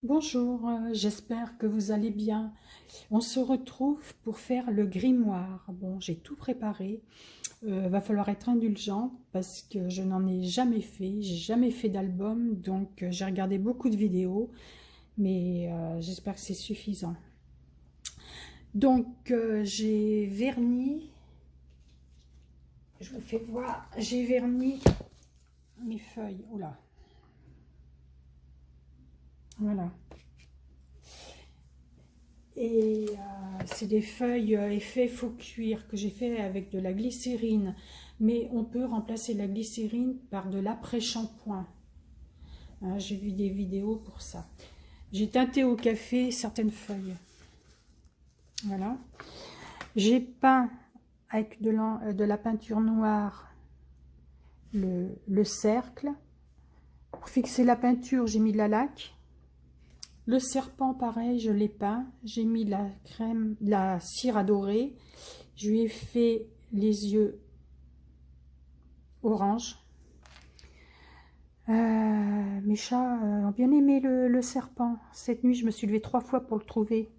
Bonjour, j'espère que vous allez bien. On se retrouve pour faire le grimoire. Bon, j'ai tout préparé. Va falloir être indulgent parce que je n'en ai jamais fait. J'ai jamais fait d'album, donc j'ai regardé beaucoup de vidéos, mais j'espère que c'est suffisant. Donc j'ai verni, je vous fais voir, j'ai verni mes feuilles. Oula, voilà. Et c'est des feuilles effet faux cuir que j'ai fait avec de la glycérine. Mais on peut remplacer la glycérine par de l'après-shampoing. Hein, j'ai vu des vidéos pour ça. J'ai teinté au café certaines feuilles. Voilà. J'ai peint avec de la peinture noire le cercle. Pour fixer la peinture, j'ai mis de la laque. Le serpent, pareil, je l'ai peint. J'ai mis de la crème, de la cire à dorer. Je lui ai fait les yeux orange. Mes chats ont bien aimé le serpent. Cette nuit, je me suis levée 3 fois pour le trouver.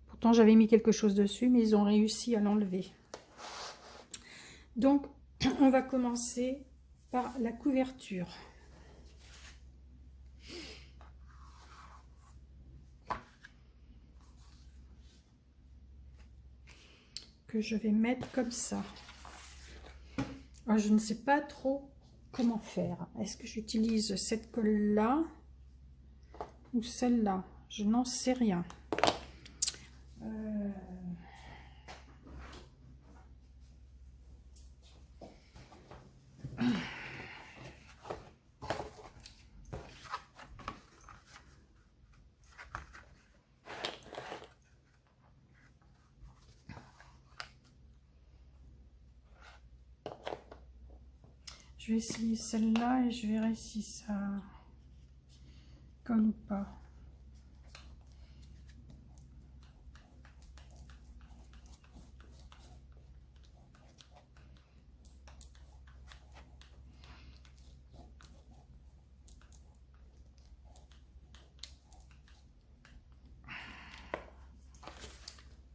Pourtant, j'avais mis quelque chose dessus, mais ils ont réussi à l'enlever. Donc, on va commencer par la couverture. Que je vais mettre comme ça. Alors, je ne sais pas trop comment faire. Est-ce que j'utilise cette colle-là ou celle-là? Je n'en sais rien. Je vais essayer celle-là et je verrai si ça colle ou pas.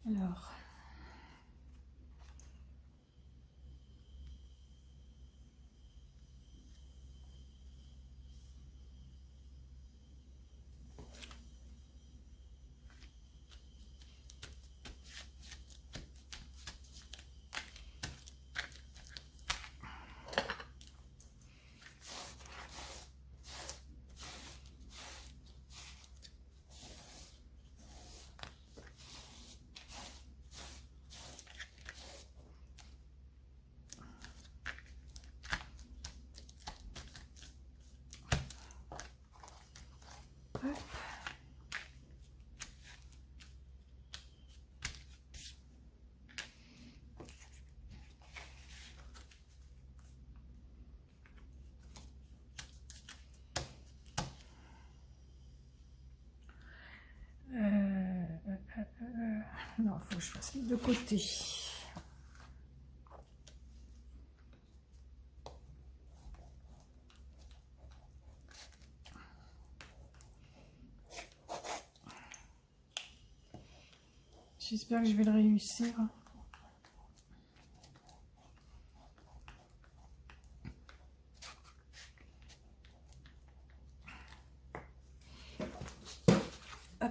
Alors, hop. Non, il faut que je fasse les deux côtés. J'espère que je vais le réussir. Hop.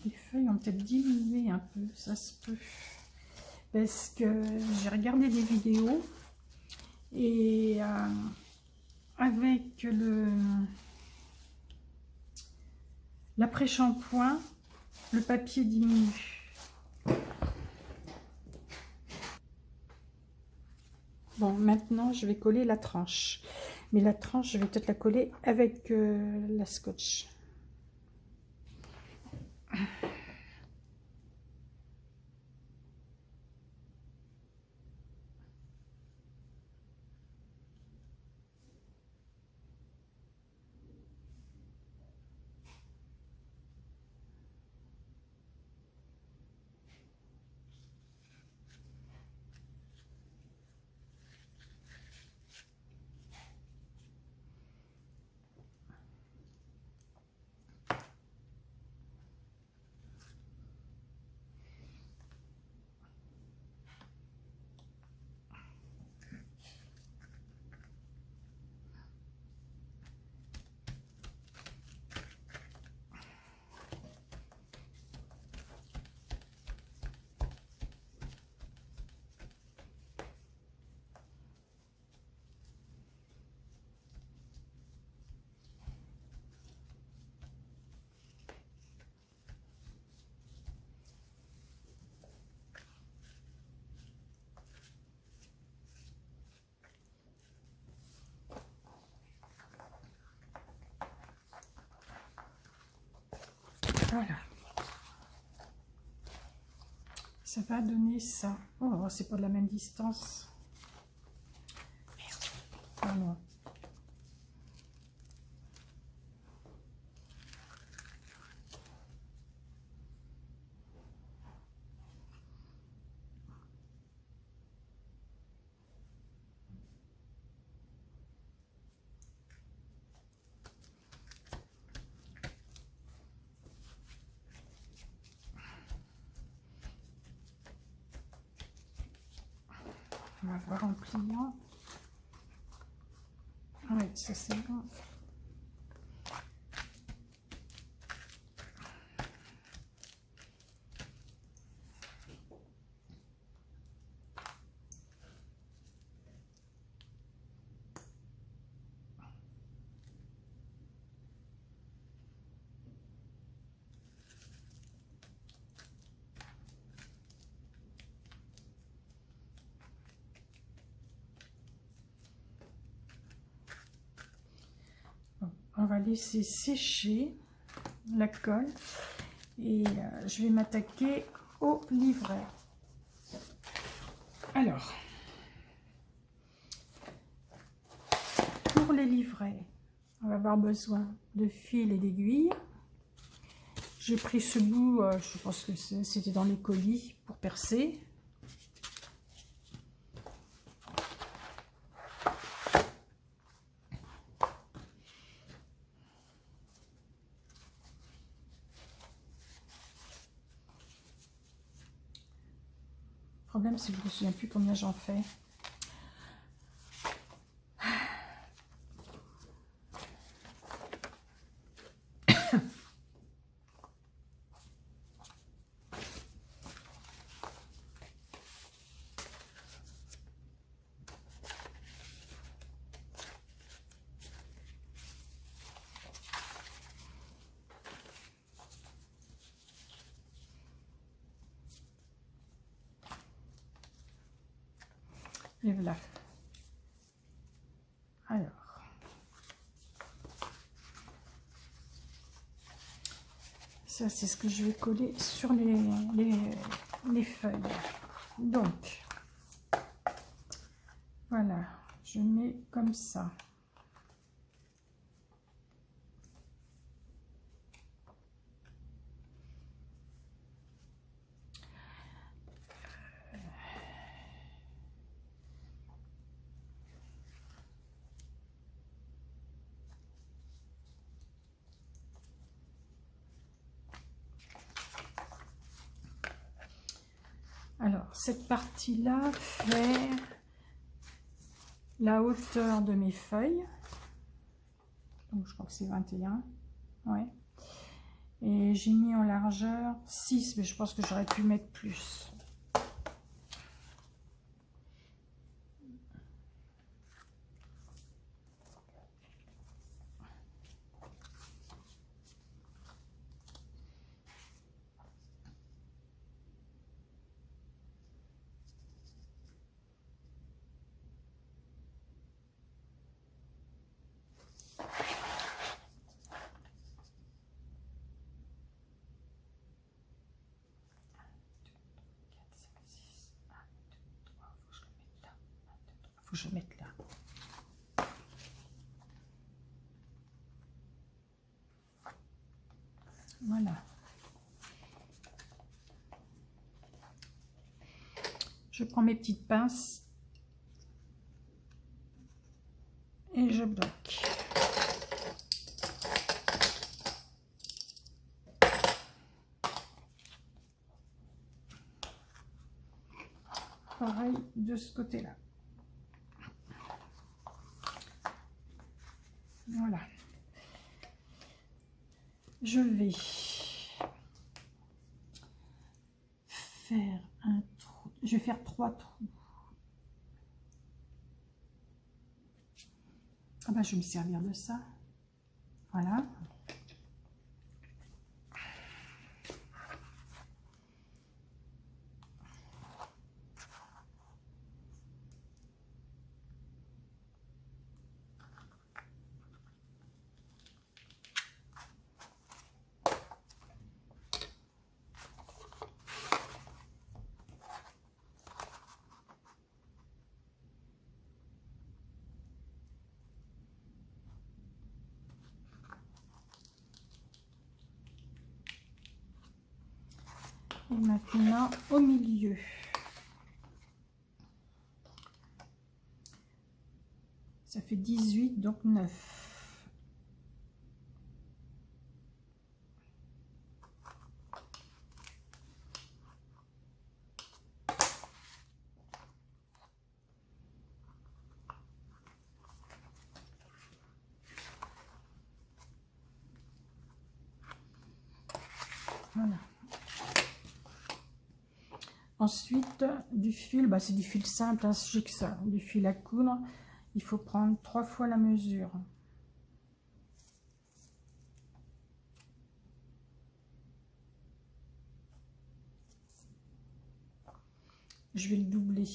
Les feuilles ont peut-être diminué un peu, ça se peut. Parce que j'ai regardé des vidéos et avec l'après-shampoing, le papier diminue. Bon, maintenant, je vais coller la tranche. Mais la tranche, je vais peut-être la coller avec la scotch. Voilà. Ça va donner ça. Oh, c'est pas de la même distance. Merde. Oh non. On va voir en pliant. Oui, ça c'est bon. On va laisser sécher la colle et je vais m'attaquer au livret. Alors, pour les livrets, on va avoir besoin de fil et d'aiguilles. J'ai pris ce bout, je pense que c'était dans les colis pour percer. Le problème, c'est que je ne me souviens plus combien j'en fais. Et voilà. Alors. Ça, c'est ce que je vais coller sur les feuilles. Donc, voilà. Je mets comme ça. Alors, cette partie-là fait la hauteur de mes feuilles. Donc, je crois que c'est 21. Ouais. Et j'ai mis en largeur 6, mais je pense que j'aurais pu mettre plus. Faut que je le mette là. Voilà. Je prends mes petites pinces et je bloque. Pareil de ce côté-là. Voilà. Je vais faire un trou. Je vais faire 3 trous. Ah ben, je vais me servir de ça. Voilà. Et maintenant au milieu. Ça fait 18, donc 9. Voilà. Ensuite, du fil, bah, c'est du fil simple, hein, j'ai que ça, du fil à coudre. Il faut prendre 3 fois la mesure. Je vais le doubler.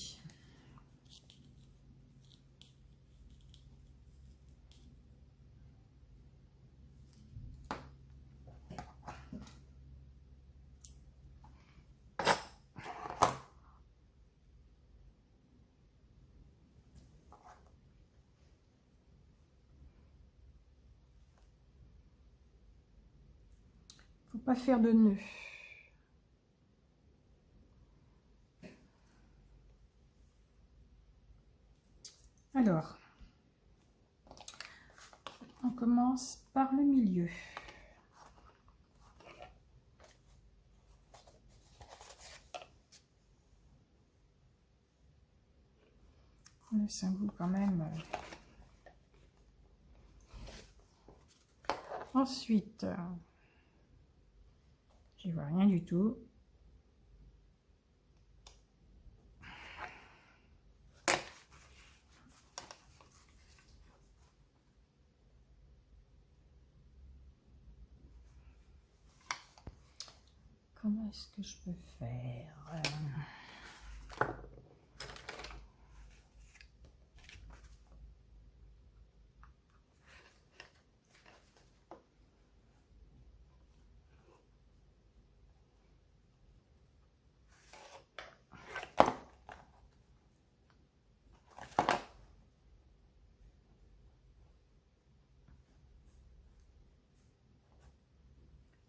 Faut pas faire de nœud. Alors, on commence par le milieu. On laisse un bout quand même. Ensuite, j'y vois rien du tout. Comment est-ce que je peux faire?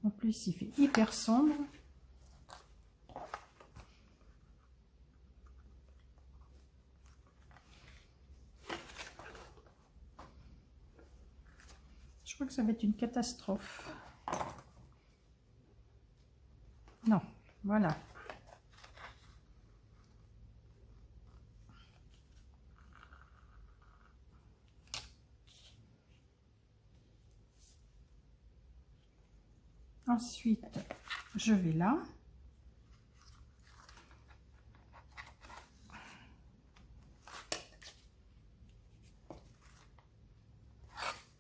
En plus, il fait hyper sombre. Je crois que ça va être une catastrophe. Non, voilà. Ensuite, je vais là.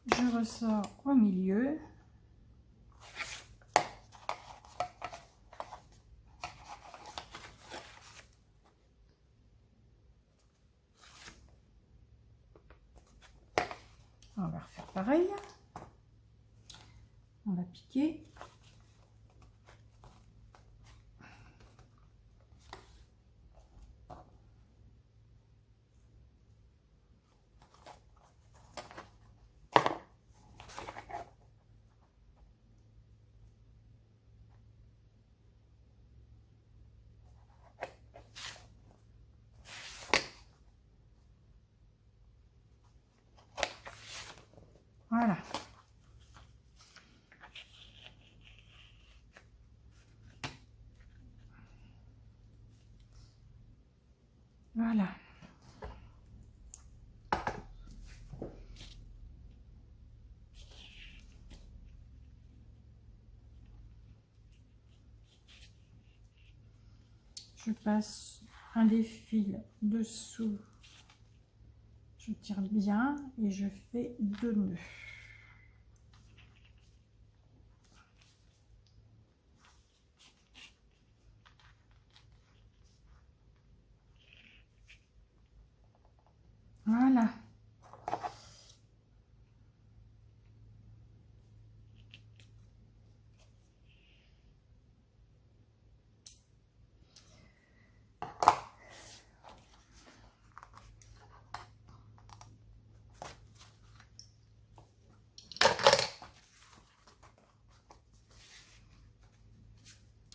Je ressors au milieu. On va refaire pareil. On va piquer. Voilà. Voilà. Je passe un des fils dessous. Je tire bien et je fais 2 nœuds. Voilà.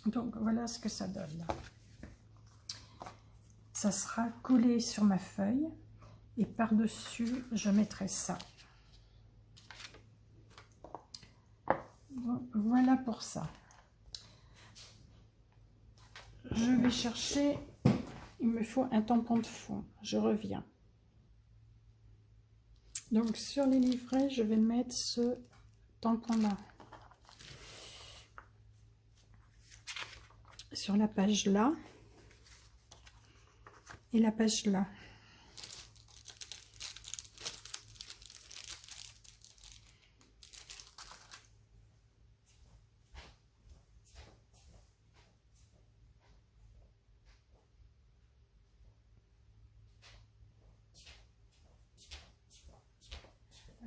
Donc voilà ce que ça donne. Ça sera collé sur ma feuille et par-dessus je mettrai ça. Donc, voilà pour ça. Je vais chercher, il me faut un tampon de fond, je reviens. Donc sur les livrets, je vais mettre ce tampon-là. Sur la page là et la page là.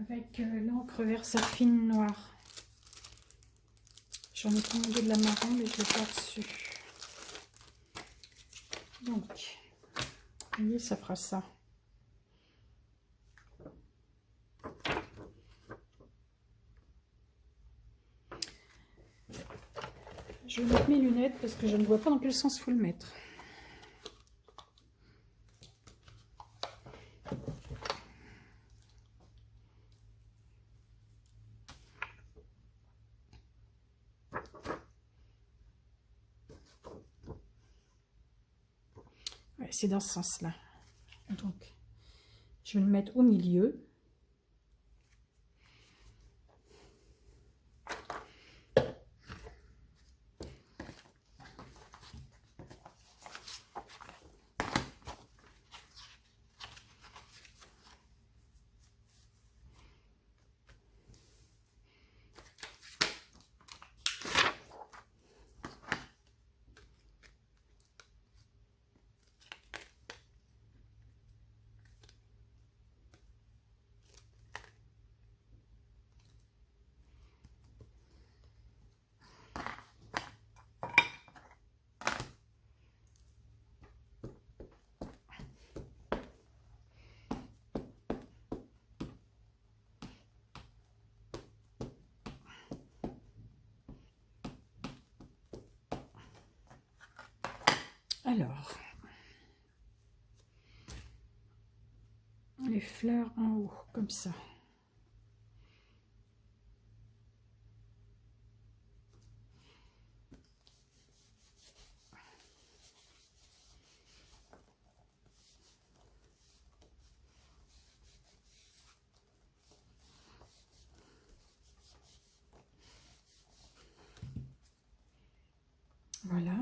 Avec l'encre Versafine noire. J'en ai commandé de la marron, mais je l'ai pas reçue. Donc, vous voyez, ça fera ça. Je vais mettre mes lunettes parce que je ne vois pas dans quel sens il faut le mettre. Ouais, c'est dans ce sens-là. Donc, je vais le mettre au milieu. Alors, les fleurs en haut, comme ça. Voilà.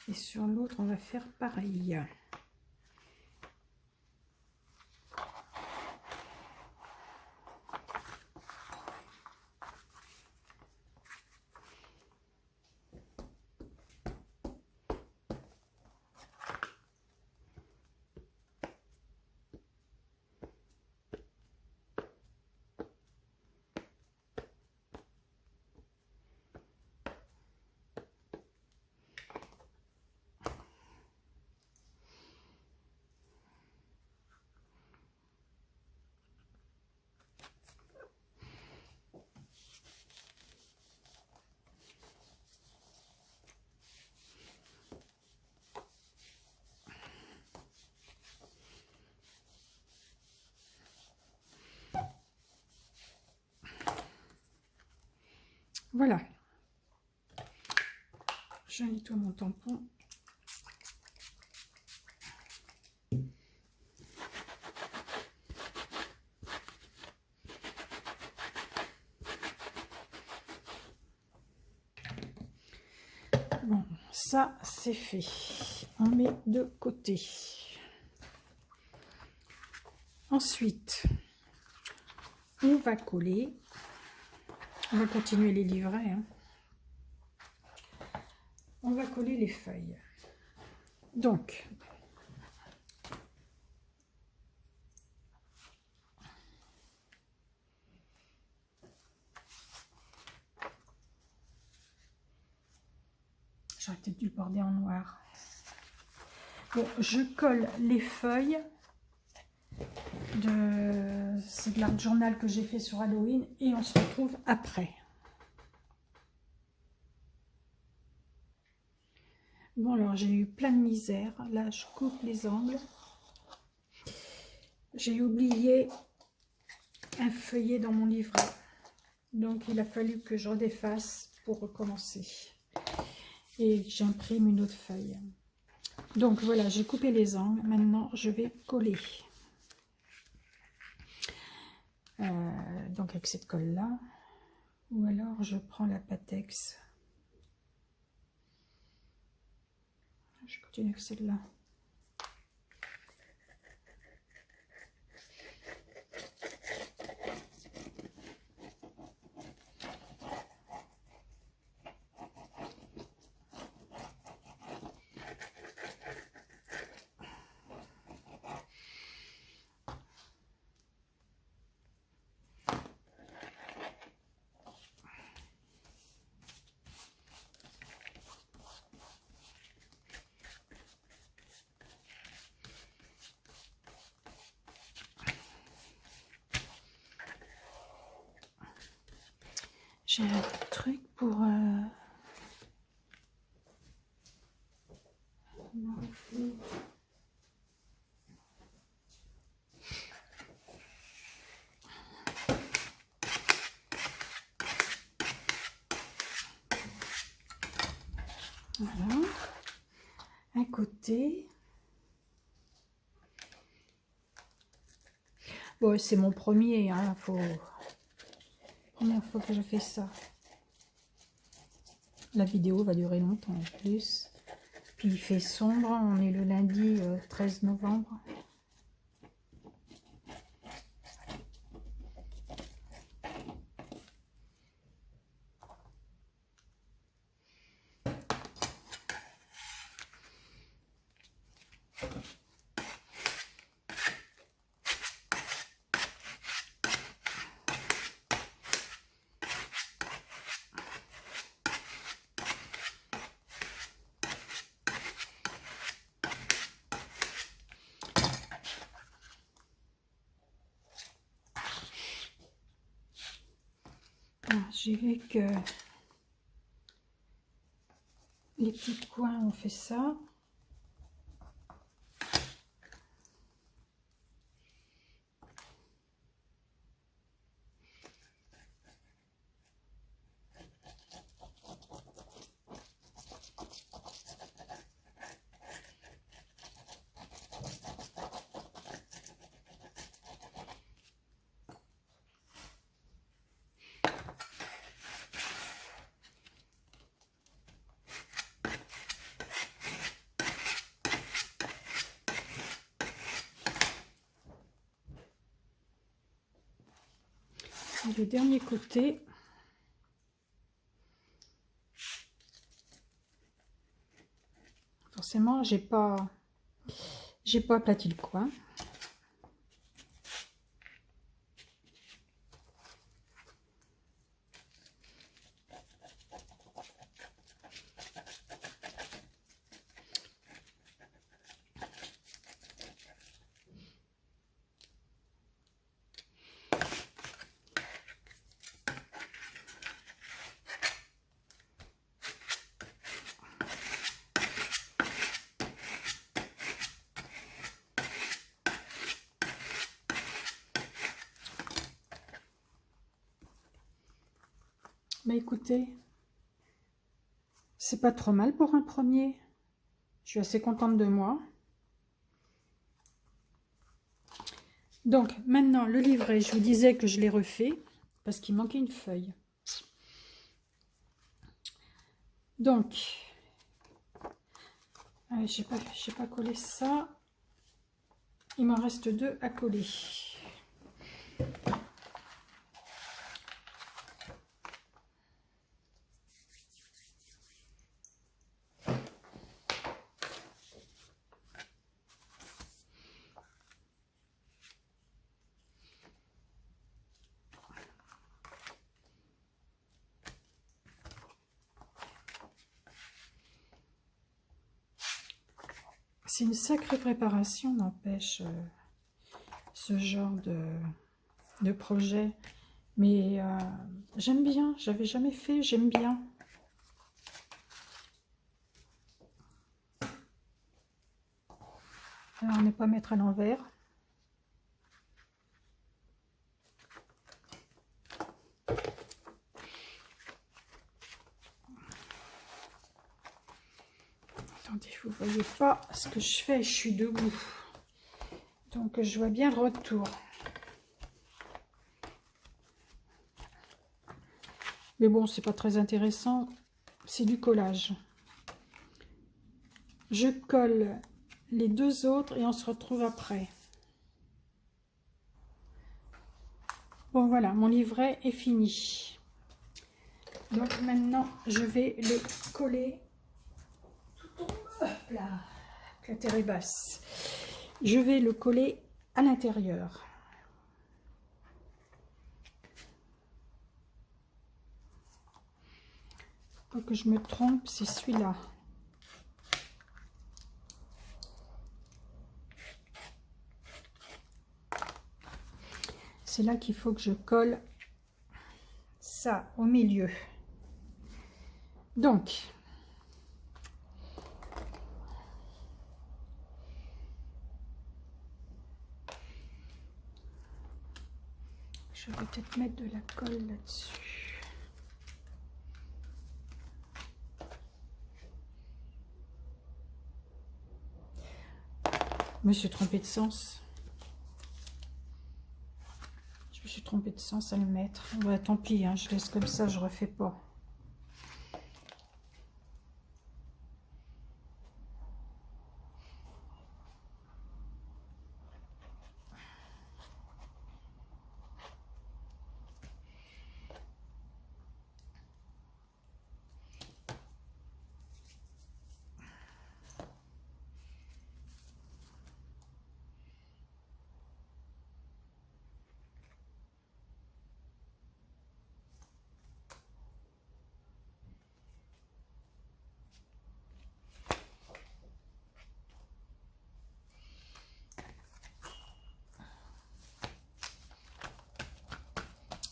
Et sur l'autre, on va faire pareil. Voilà. Je nettoie mon tampon. Bon, ça c'est fait. On met de côté. Ensuite, on va coller. On va continuer les livrets. Hein. On va coller les feuilles. Donc, j'aurais peut-être dû le border en noir. Bon, je colle les feuilles C'est de l'art journal que j'ai fait sur Halloween et on se retrouve après. Bon, alors j'ai eu plein de misère. Là, je coupe les angles. J'ai oublié un feuillet dans mon livret. Donc, il a fallu que je redéfasse pour recommencer. Et j'imprime une autre feuille. Donc, voilà, j'ai coupé les angles. Maintenant, je vais coller. Donc, avec cette colle-là. Ou alors, je prends la Pattex. Je continue avec celle-là. J'ai un truc pour... Voilà. Un côté. Bon, c'est mon premier, hein, première fois que je fais ça. La vidéo va durer longtemps en plus. Puis il fait sombre, on est le lundi 13 novembre. J'ai vu que les petits coins ont fait ça. Et le dernier côté, forcément, j'ai pas aplati le coin. Mais écoutez, c'est pas trop mal pour un premier. Je suis assez contente de moi. Donc maintenant le livret, je vous disais que je l'ai refait parce qu'il manquait une feuille. Donc, j'ai pas collé ça. Il m'en reste 2 à coller. C'est une sacrée préparation, n'empêche, ce genre de projet. Mais j'aime bien, j'avais jamais fait, j'aime bien. Alors, ne pas mettre à l'envers. Attendez, vous ne voyez pas ce que je fais, je suis debout. Donc, je vois bien le retour. Mais bon, c'est pas très intéressant. C'est du collage. Je colle les deux autres et on se retrouve après. Bon, voilà, mon livret est fini. Donc, maintenant, je vais le coller. Hop là, la terre est basse. Je vais le coller à l'intérieur. Faut que je me trompe, c'est celui-là. C'est là qu'il faut que je colle ça au milieu. Donc, je vais peut-être mettre de la colle là-dessus. Je me suis trompée de sens. Je me suis trompée de sens à le mettre. Ouais, tant pis, hein, je laisse comme ça, je refais pas.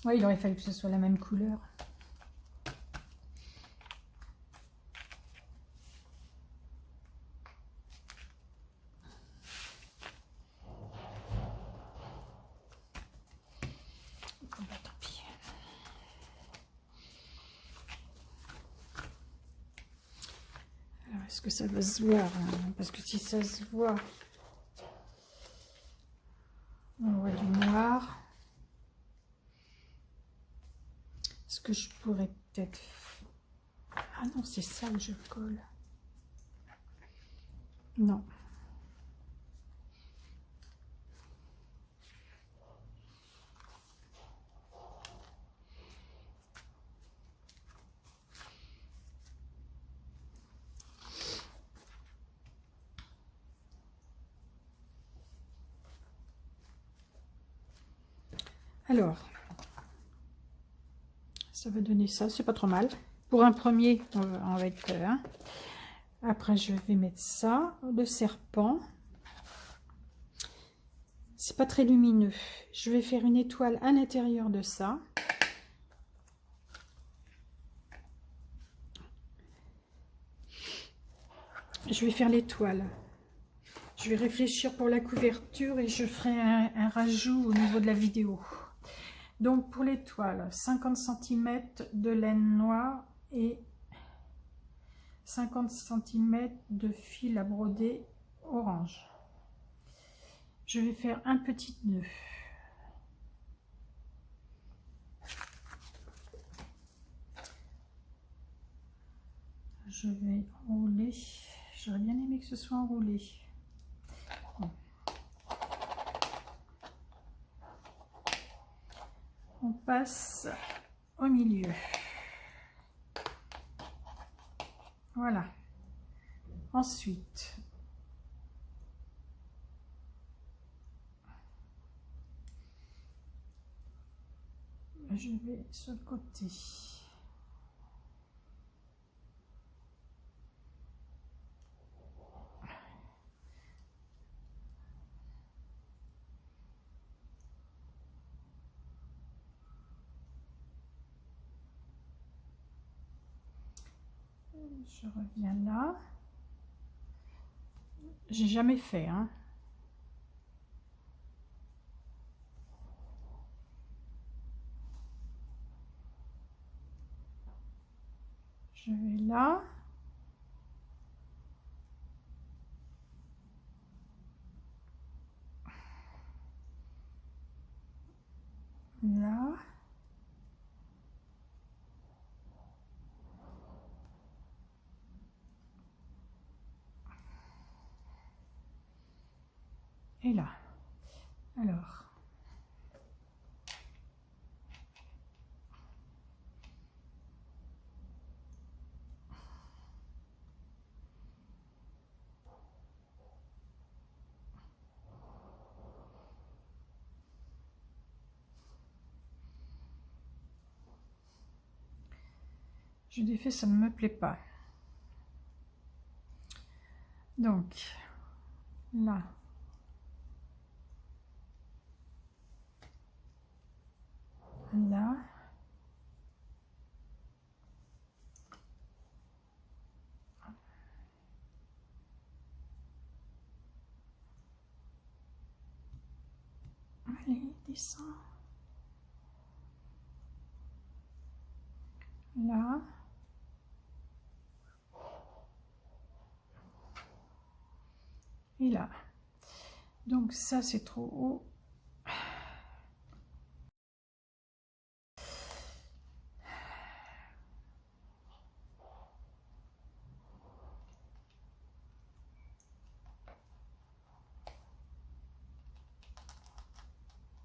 Ouais, il aurait fallu que ce soit la même couleur. Bon, bah, tant pis. Alors, est-ce que ça va se voir, hein? Parce que si ça se voit, on voit du noir. Est-ce que je pourrais peut-être... Ah non, c'est ça que je colle. Non. Alors, ça va donner ça, c'est pas trop mal. Pour un premier, on va être... hein. Après, je vais mettre ça, le serpent. C'est pas très lumineux. Je vais faire une étoile à l'intérieur de ça. Je vais faire l'étoile. Je vais réfléchir pour la couverture et je ferai un rajout au niveau de la vidéo. Donc pour l'étoile, 50 cm de laine noire et 50 cm de fil à broder orange. Je vais faire un petit nœud. Je vais enrouler. J'aurais bien aimé que ce soit enroulé. Bon. On passe au milieu. Voilà. Ensuite, je vais sur le côté. Je reviens là. J'ai jamais fait, hein. Je vais là. Là. Et là. Alors. Je défais, ça ne me plaît pas. Donc, là. Là. Allez, descends. Là. Et là. Donc ça, c'est trop haut.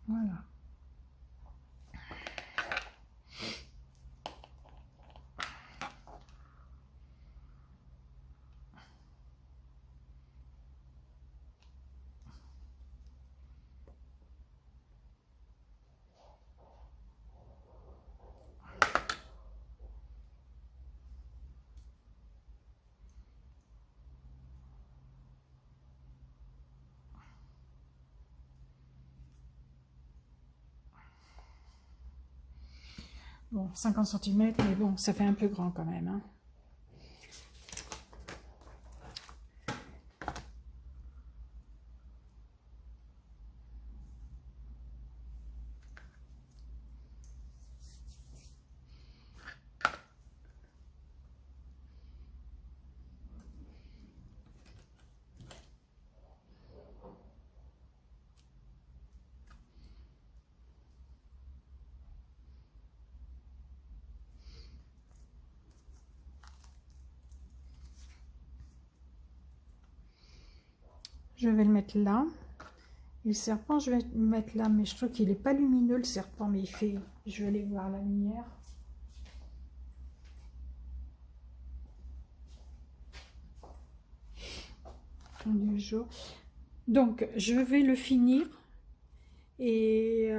Voilà. Bon, 50 cm, mais bon, ça fait un peu grand quand même, hein. Je vais le mettre là. Et le serpent, je vais le mettre là, mais je trouve qu'il n'est pas lumineux, le serpent, mais il fait... Je vais aller voir la lumière. Du jour. Donc, je vais le finir. Et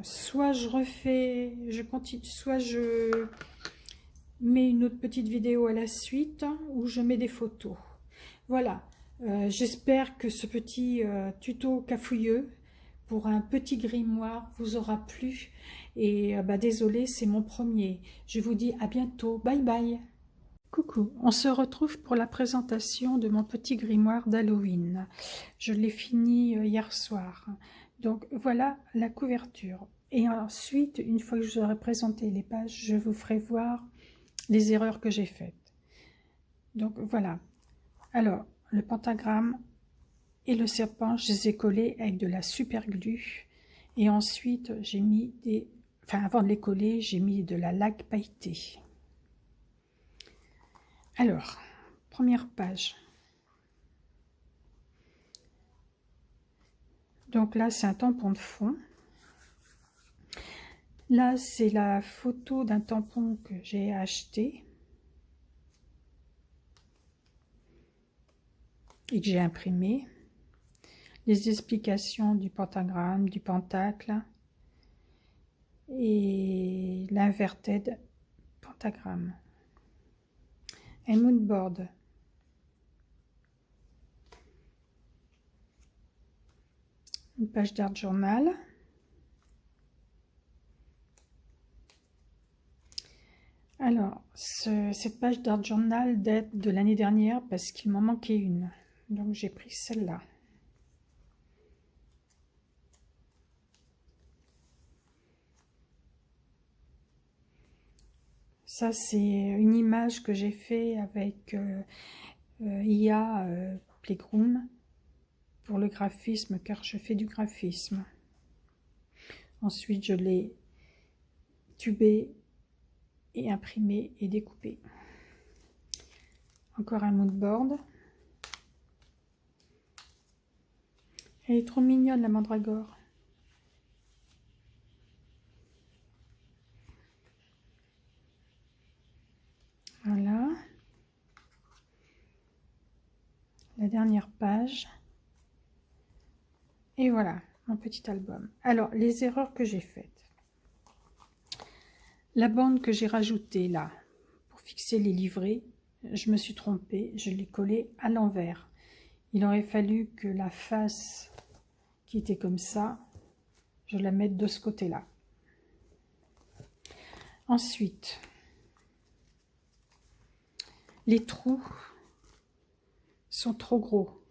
soit je refais, je continue, soit je mets une autre petite vidéo à la suite, ou je mets des photos. Voilà. J'espère que ce petit tuto cafouilleux pour un petit grimoire vous aura plu. Et désolé, c'est mon premier. Je vous dis à bientôt. Bye bye. Coucou, on se retrouve pour la présentation de mon petit grimoire d'Halloween. Je l'ai fini hier soir. Donc voilà la couverture. Et ensuite, une fois que je vous aurai présenté les pages, je vous ferai voir les erreurs que j'ai faites. Donc voilà. Alors, le pentagramme et le serpent, je les ai collés avec de la super glue. Et ensuite, j'ai mis des... Enfin, avant de les coller, j'ai mis de la laque pailletée. Alors, première page. Donc là, c'est un tampon de fond. Là, c'est la photo d'un tampon que j'ai acheté et que j'ai imprimé. Les explications du pentagramme, du pentacle et l'inverted pentagramme. Un moodboard. Une page d'art journal. Alors, cette page d'art journal date de l'année dernière parce qu'il m'en manquait une. Donc j'ai pris celle-là. Ça, c'est une image que j'ai fait avec IA Playground pour le graphisme, car je fais du graphisme. Ensuite, je l'ai tubé et imprimé et découpé. Encore un mood board. Elle est trop mignonne, la mandragore. Voilà. La dernière page. Et voilà, mon petit album. Alors, les erreurs que j'ai faites. La bande que j'ai rajoutée là, pour fixer les livrets, je me suis trompée, je l'ai collée à l'envers. Il aurait fallu que la face qui était comme ça, je la mette de ce côté-là. Ensuite, les trous sont trop gros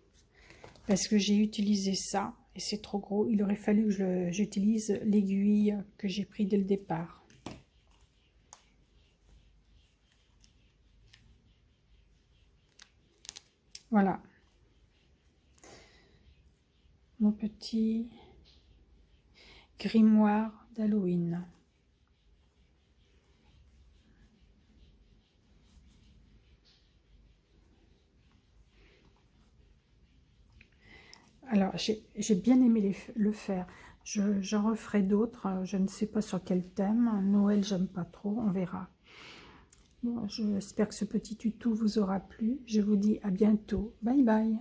parce que j'ai utilisé ça et c'est trop gros. Il aurait fallu que j'utilise l'aiguille que j'ai pris dès le départ. Voilà. Mon petit grimoire d'Halloween. Alors, j'ai bien aimé le faire. J'en referai d'autres. Je ne sais pas sur quel thème. Noël, j'aime pas trop. On verra. Bon, j'espère que ce petit tuto vous aura plu. Je vous dis à bientôt. Bye bye.